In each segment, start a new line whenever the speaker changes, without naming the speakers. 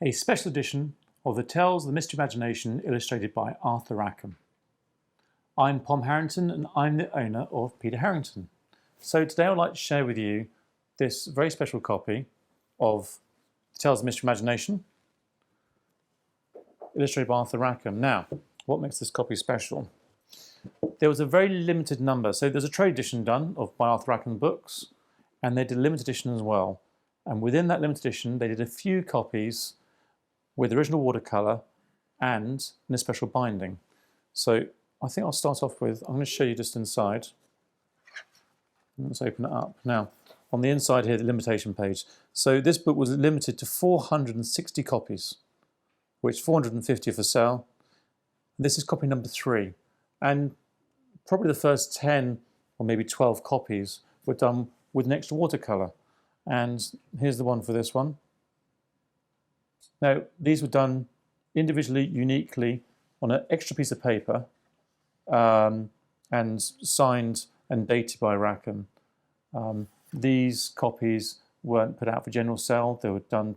a special edition of the Tales of the Mystery Imagination illustrated by Arthur Rackham. I'm Pom Harrington and I'm the owner of Peter Harrington. So today I'd like to share with you this very special copy of the Tales of the Mystery Imagination illustrated by Arthur Rackham. Now, what makes this copy special? There was a very limited number. So there's a trade edition done by Arthur Rackham books, and they did a limited edition as well. And within that limited edition, they did a few copies with original watercolour and in a special binding. So I think I'll start off with, I'm going to show you just inside. Let's open it up. Now, on the inside here, the limitation page. So this book was limited to 460 copies, which 450 are for sale. This is copy number 3. And probably the first 10 or maybe 12 copies were done with an extra watercolour. And here's the one for this one. Now, these were done individually, uniquely, on an extra piece of paper, and signed and dated by Rackham. These copies weren't put out for general sale. They were done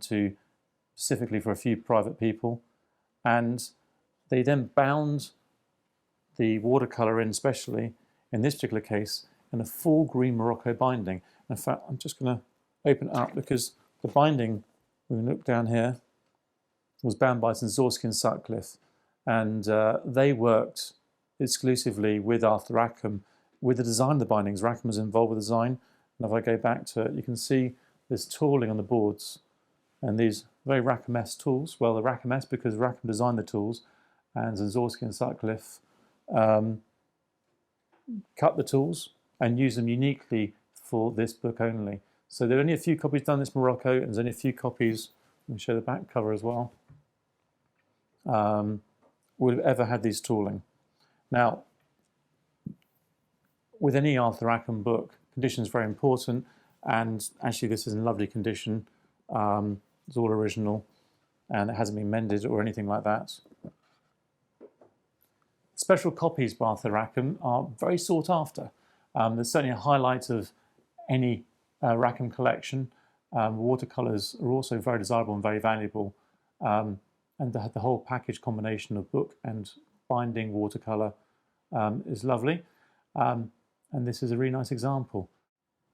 specifically for a few private people. And they then bound the watercolour in, especially in this particular case, in a full green morocco binding. In fact, I'm just going to open it up because the binding, when we look down here, was bound by Sangorski Sutcliffe, and they worked exclusively with Arthur Rackham with the design of the bindings. Rackham was involved with the design, and if I go back to it, you can see this tooling on the boards and these very Rackham-esque tools. Well, they're Rackham-esque because Rackham designed the tools, and Sangorski and Sutcliffe cut the tools and used them uniquely for this book only. So there are only a few copies done in this Morocco, and there's only a few copies, let me show the back cover as well, would have ever had these tooling. Now, with any Arthur Rackham book, condition is very important, and actually this is in lovely condition. It's all original, and it hasn't been mended or anything like that. Special copies by Arthur Rackham are very sought after. There's certainly a highlight of any Rackham collection. Watercolours are also very desirable and very valuable. And the whole package combination of book and binding watercolour is lovely. And this is a really nice example.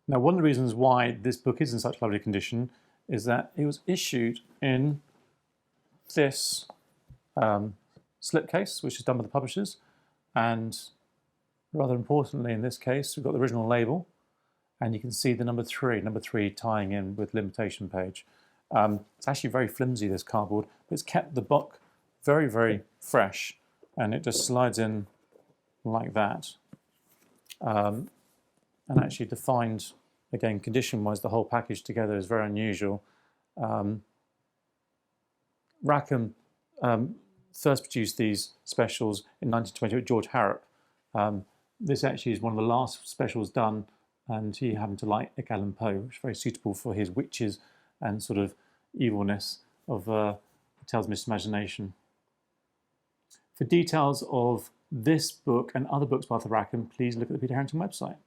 Now, one of the reasons why this book is in such lovely condition is that it was issued in this slipcase, which is done by the publishers. And rather importantly, in this case, we've got the original label. And you can see the number 3 tying in with limitation page. It's actually very flimsy, this cardboard, but it's kept the book very, very fresh, and it just slides in like that. And actually defined, again, condition-wise, the whole package together is very unusual. Rackham first produced these specials in 1920 with George Harrap. This actually is one of the last specials done, and he happened to like Edgar Allan Poe, which is very suitable for his witches and sort of evilness of Tales of Mystery Imagination. For details of this book and other books by Arthur Rackham, please look at the Peter Harrington website.